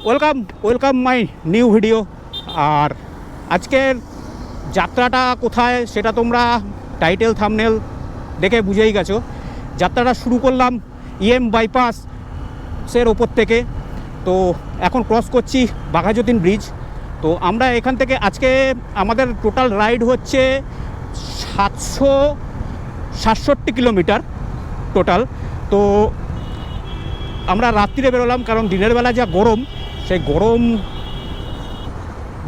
Welcome welcome my new video. আর আজকের যাত্রাটা কোথায় সেটা তোমরা টাইটেল থাম্বনেল দেখে বুঝেই গেছো। যাত্রাটা শুরু করলাম বাইপাসের ওপর থেকে। তো এখন ক্রস করছি বাঘাযতীন ব্রিজ। তো আমরা এখান থেকে আজকে আমাদের টোটাল রাইড হচ্ছে 767 কিলোমিটার টোটাল। তো আমরা রাত্রিরে বেরোলাম, কারণ দিনের বেলা যা গরম, সেই গরম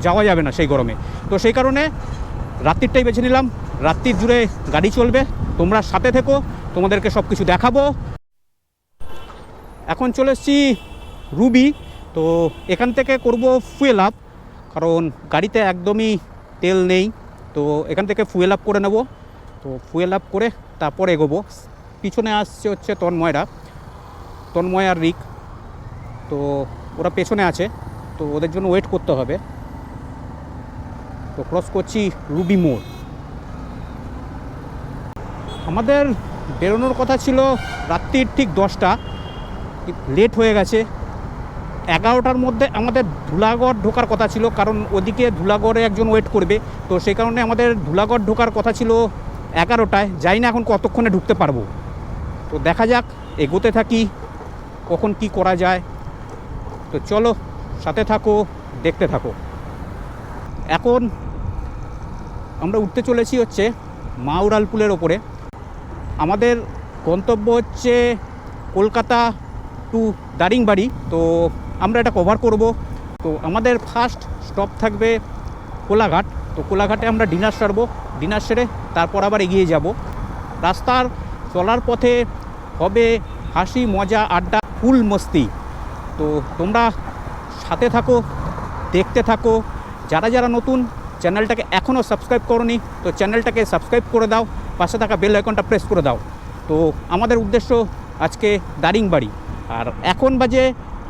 যাওয়া যাবে না সেই গরমে। তো সেই কারণে রাত্রিরটাই বেছে নিলাম। রাত্রির জুড়ে গাড়ি চলবে, তোমরা সাথে থেকো, তোমাদেরকে সব কিছু দেখাবো। এখন চলে এসেছি রুবি। তো এখান থেকে করব ফুয়েল আপ, কারণ গাড়িতে একদমই তেল নেই। তো এখান থেকে ফুয়েল আপ করে নেব। তো ফুয়েল আপ করে তারপর এগোবো। পিছনে আসছে হচ্ছে তন্ময় আর রিক। তো ওরা পেছনে আছে, তো ওদের জন্য ওয়েট করতে হবে। তো ক্রস করছি রুবি মোড়। আমাদের বেরোনোর কথা ছিল রাত্রির ঠিক 10টা, লেট হয়ে গেছে। 11টার মধ্যে আমাদের ধুলাগড় ঢোকার কথা ছিল, কারণ ওদিকে ধুলাগড়ে একজন ওয়েট করবে। তো সেই কারণে আমাদের ধুলাগড় ঢোকার কথা ছিল 11টায়। যাই না এখন কতক্ষণে ঢুকতে পারবো। তো দেখা যাক, এগোতে থাকি কখন কি করা যায়। তো চলো, সাথে থাকো, দেখতে থাকো। এখন আমরা উঠতে চলেছি হচ্ছে মাউরালপুলের ওপরে। আমাদের গন্তব্য হচ্ছে কলকাতা টু দারিংবাড়ি। তো আমরা এটা কভার করব। তো আমাদের ফার্স্ট স্টপ থাকবে কোলাঘাট। তো কোলাঘাটে আমরা ডিনার সারবো, ডিনার সেরে তারপর আবার এগিয়ে যাব। রাস্তার চলার পথে হবে হাসি মজা আড্ডা ফুল মস্তি। তো তোমরা সাথে থাকো, দেখতে থাকো। যারা যারা নতুন, চ্যানেলটাকে এখনও সাবস্ক্রাইব করোনি, তো চ্যানেলটাকে সাবস্ক্রাইব করে দাও, পাশে থাকা বেল আইকনটা প্রেস করে দাও। তো আমাদের উদ্দেশ্য আজকে দারিংবাড়ি। আর এখন বাজে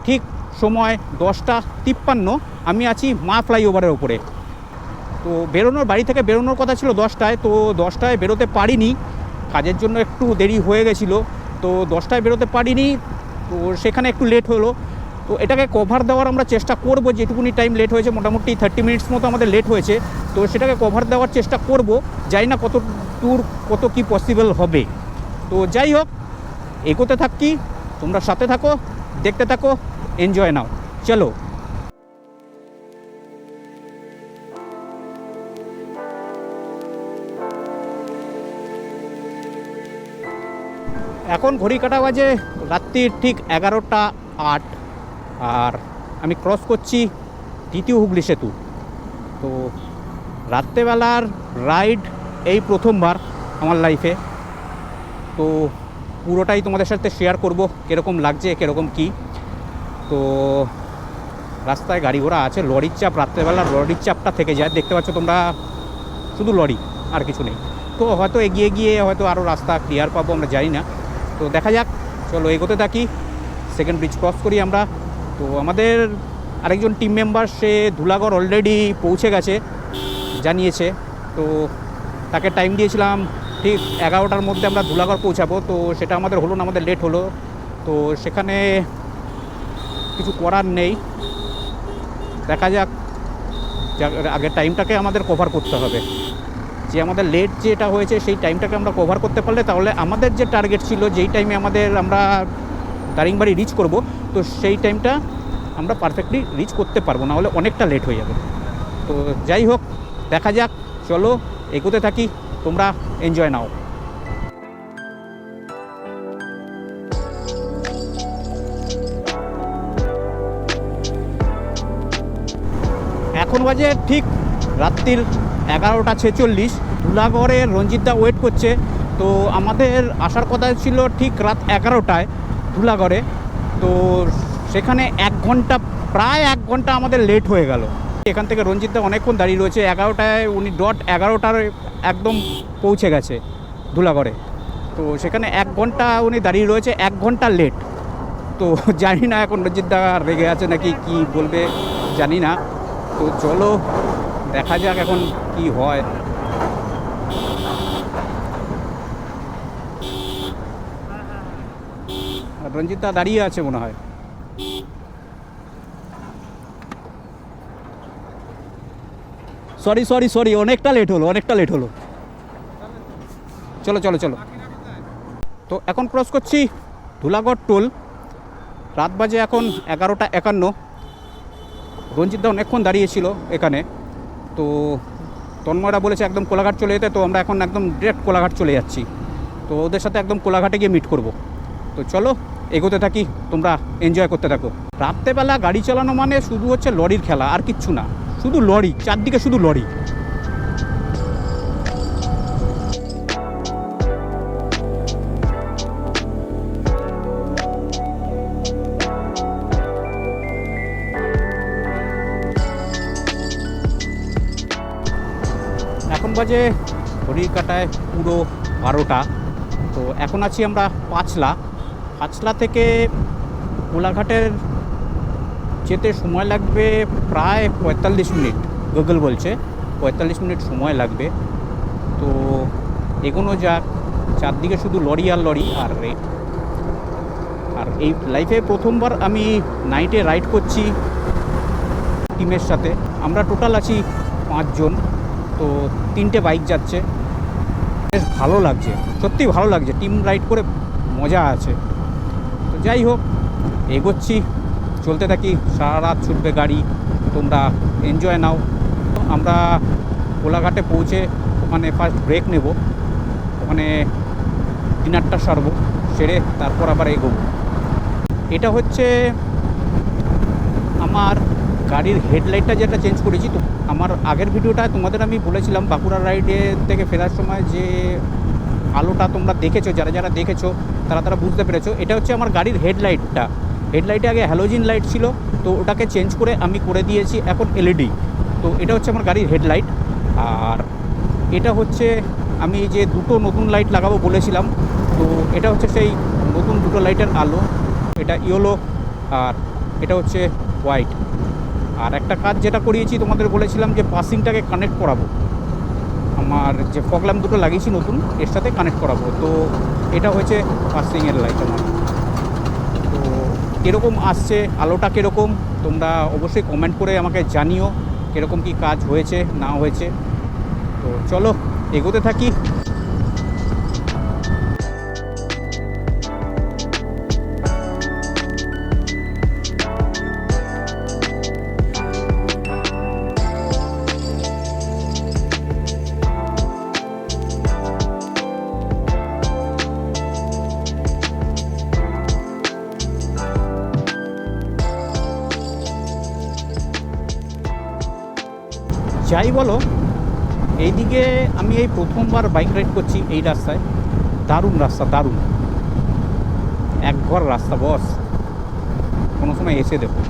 ঠিক সময় 10:53। আমি আছি মা ফ্লাইওভারের ওপরে। তো বাড়ি থেকে বেরোনোর কথা ছিল 10টায়। তো 10টায় বেরোতে পারিনি, কাজের জন্য একটু দেরি হয়ে গেছিলো। তো 10টায় বেরোতে পারিনি, তো সেখানে একটু লেট হলো। তো এটাকে কভার দেওয়ার আমরা চেষ্টা করব। যেটুকুনি টাইম লেট হয়েছে, মোটামুটি 30 মিনিটস মতো আমাদের লেট হয়েছে। তো সেটাকে কভার দেওয়ার চেষ্টা করব। জানি না কত দূর কত কি পসিবল হবে। তো যাই হোক, এগোতে থাকি, তোমরা সাথে থাকো, দেখতে থাকো, এনজয় নাও। চলো। এখন ঘড়ি কাটা বাজে রাত্রির ঠিক 11:08। আর আমি ক্রস করছি দ্বিতীয় হুগলি সেতু। তো রাত্রেবেলার রাইড এই প্রথমবার আমার লাইফে। তো পুরোটাই তোমাদের সাথে শেয়ার করব, কীরকম লাগছে, কীরকম কি। তো রাস্তায় গাড়ি ঘোড়া আছে, লরির চাপ, রাত্রেবেলার লরির চাপটা থেকে যায়। দেখতে পাচ্ছ তোমরা, শুধু লরি, আর কিছু নেই। তো হয়তো এগিয়ে গিয়ে হয়তো আরও রাস্তা ক্লিয়ার পাবো, আমরা জানি না। তো দেখা যাক, চলো এগোতে থাকি। সেকেন্ড ব্রিজ ক্রস করি আমরা। তো আমাদের আরেকজন টিম মেম্বার, সে ধুলাগড় অলরেডি পৌঁছে গেছে, জানিয়েছে। তো তাকে টাইম দিয়েছিলাম ঠিক 11টার মধ্যে আমরা ধুলাগড় পৌঁছাবো। তো সেটা আমাদের হলো না, আমাদের লেট হলো। তো সেখানে কিছু করার নেই, দেখা যাক। আগের টাইমটাকে আমাদের কভার করতে হবে। যে আমাদের লেট যেটা হয়েছে সেই টাইমটাকে আমরা কভার করতে পারলে, তাহলে আমাদের যে টার্গেট ছিল, যেই টাইমে আমরা দারিংবাড়ি রিচ করব, তো সেই টাইমটা আমরা পারফেক্টলি রিচ করতে পারবো, না হলে অনেকটা লেট হয়ে যাবে। তো যাই হোক, দেখা যাক, চলো এগোতে থাকি, তোমরা এনজয় নাও। এখন বাজে ঠিক রাত্রির 11:46। ধুলাগড়ের রঞ্জিতদা ওয়েট করছে। তো আমাদের আসার কথা ছিল ঠিক রাত 11টায় ধুলাগড়ে। তো সেখানে প্রায় এক ঘন্টা আমাদের লেট হয়ে গেল। এখান থেকে রঞ্জিতদা অনেকক্ষণ দাঁড়িয়ে রয়েছে। 11টায় উনি .11টার একদম পৌঁছে গেছে ধুলাগড়ে। তো সেখানে 1 ঘন্টা উনি দাঁড়িয়ে রয়েছে, 1 ঘন্টা লেট। তো জানি না এখন রঞ্জিতদা রেগে আছে নাকি কি বলবে, জানি না। তো চলো দেখা যাক এখন কি হয়। রঞ্জিতদা দাঁড়িয়ে আছে মনে হয়। সরি সরি সরি, অনেকটা লেট হলো। চলো চলো চলো। তো এখন ক্রস করছি ধুলাগড় টোল। রাত বাজে এখন 11:51। রঞ্জিতদা অনেকক্ষণ দাঁড়িয়েছিল এখানে, তো তন্ময়রা বলেছে একদম কোলাঘাট চলে যেতে, তো আমরা এখন একদম ডিরেক্ট কোলাঘাট চলে যাচ্ছি। তো ওদের সাথে একদম কোলাঘাটে গিয়ে মিট করব। তো চলো এগোতে থাকি, তোমরা এনজয় করতে থাকো। রাত্রেবেলা গাড়ি চালানো মানে শুধু হচ্ছে লরির খেলা, আর কিচ্ছু না, শুধু লরি, চারদিকে শুধু লরি। এখন বাজে ঘড়ির কাটায় পুরো 12টা। তো এখন আছি আমরা পাঁচলা থেকে কোলাঘাটের যেতে সময় লাগবে প্রায় 45 মিনিট, গুগল বলছে 45 মিনিট সময় লাগবে। তো এগোনো যাক, চারদিকে শুধু লরি আর লরি। আর এই লাইফে প্রথমবার আমি নাইটে রাইড করছি টিমের সাথে। আমরা টোটাল আছি 5 জন, তো 3টে বাইক যাচ্ছে। বেশ ভালো লাগছে, সত্যি ভালো লাগছে, টিম রাইড করে মজা আছে। তো যাই হোক, এগোচ্ছি, চলতে থাকি, সারা রাত ছুটবে গাড়ি, তোমরা এনজয় নাও। আমরা কোলাঘাটে পৌঁছে ওখানে ফার্স্ট ব্রেক নেব, ওখানে ডিনারটা সারবো, সেরে তারপর আবার এগোবো। এটা হচ্ছে আমার গাড়ির হেডলাইটটা যেটা চেঞ্জ করেছি। তো আমার আগের ভিডিওটা তোমাদের আমি বলেছিলাম বাঁকুড়া রাইডে থেকে ফেরার সময় যে আলোটা তোমরা দেখেছো, যারা দেখেছো তারা বুঝতে পেরেছো। এটা হচ্ছে আমার গাড়ির হেডলাইটটা। হেডলাইটে আগে হ্যালোজিন লাইট ছিল, তো ওটাকে চেঞ্জ করে আমি করে দিয়েছি এখন এলইডি। তো এটা হচ্ছে আমার গাড়ির হেডলাইট। আর এটা হচ্ছে আমি যে দুটো নতুন লাইট লাগাবো বলেছিলাম, তো এটা হচ্ছে সেই নতুন দুটো লাইটের আলো। এটা ইয়েলো আর এটা হচ্ছে হোয়াইট। আর একটা কাজ যেটা করিয়েছি তোমাদের বলেছিলাম যে পাসিংটাকে কানেক্ট করাবো, আমার যে ফগ ল্যাম্প দুটো লাগিয়েছি নতুন, এর সাথে কানেক্ট করাবো। তো এটা হয়েছে পাসিংয়ের লাইট আমার। তো কীরকম আসছে, আলোটা কীরকম, তোমরা অবশ্যই কমেন্ট করে আমাকে জানিও কীরকম কী কাজ হয়েছে না হয়েছে। তো চলো এগোতে থাকি। যাই বলো, এইদিকে আমি এই প্রথমবার বাইক রাইড করছি এই রাস্তায়। দারুণ রাস্তা, দারুণ, একঘর রাস্তা বস, কোনো সময় এসে দেখো,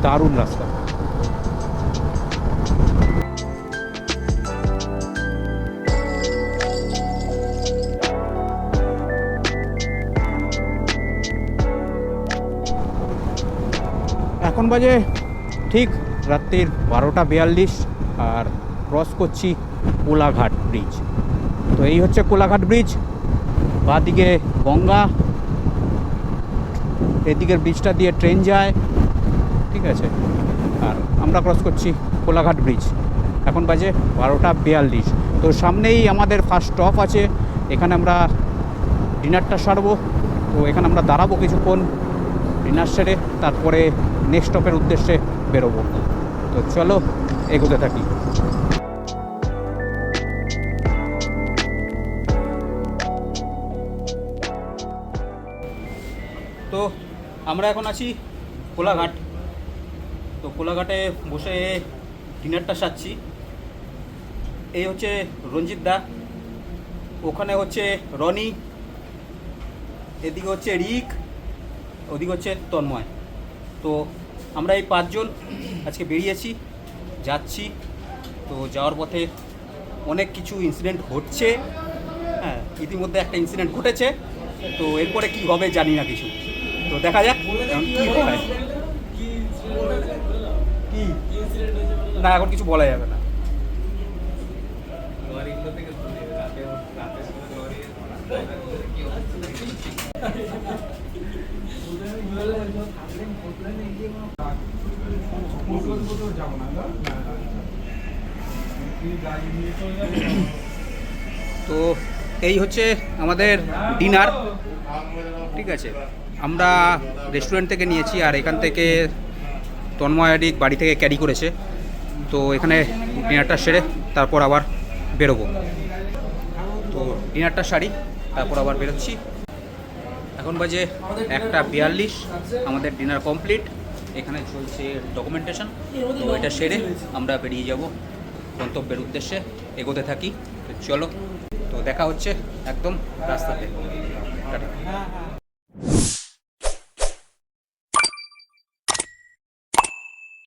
দারুণ রাস্তা। এখন বাজে ঠিক রাত্রির 12:42 আর ক্রস করছি কোলাঘাট ব্রিজ। তো এই হচ্ছে কোলাঘাট ব্রিজ, বাঁদিকে গঙ্গা, এদিকের ব্রিজটা দিয়ে ট্রেন যায়, ঠিক আছে। আর আমরা ক্রস করছি কোলাঘাট ব্রিজ। এখন বাজে 12:42। তো সামনেই আমাদের ফার্স্ট স্টপ আছে, এখানে আমরা ডিনারটা সারবো। তো এখানে আমরা দাঁড়াবো কিছুক্ষণ, ডিনার সেরে তারপরে নেক্সট স্টপের উদ্দেশ্যে বেরোবো। তো চলো এগোতে থাকি। তো আমরা এখন আছি কোলাঘাট। তো কোলাঘাটে বসে ডিনারটা সারছি। এই হচ্ছে রঞ্জিত দা, ওখানে হচ্ছে রনি, এদিকে হচ্ছে রিক, ওদিকে হচ্ছে তন্ময়। তো আমরা এই 5 জন আজকে বেরিয়েছি, যাচ্ছি। তো যাওয়ার পথে অনেক কিছু ইনসিডেন্ট ঘটছে। হ্যাঁ, ইতিমধ্যে একটা ইনসিডেন্ট ঘটেছে, তো এরপরে কি হবে জানি না কিছু। তো দেখা যাক কি হয়। কি না, এখন কিছু বলা যাবে না। তো এই হচ্ছে আমাদের ডিনার, ঠিক আছে। আমরা রেস্টুরেন্ট থেকে নিয়েছি, আর এখান থেকে তন্ময়াদিক বাড়ি থেকে ক্যারি করেছে। তো এখানে ডিনারটা সেরে তারপর আবার বেরোবো। তো ডিনারটা সারি, তারপর আবার বেরোচ্ছি। এখন বাজে 1:42, আমাদের ডিনার কমপ্লিট। এখানে চলছে ডকুমেন্টেশন। তো এটা সেরে আমরা বেরিয়ে যাব গন্তব্যের উদ্দেশ্যে, এগোতে থাকি। তো চলো, তো দেখা হচ্ছে একদম রাস্তাতে। টাটা।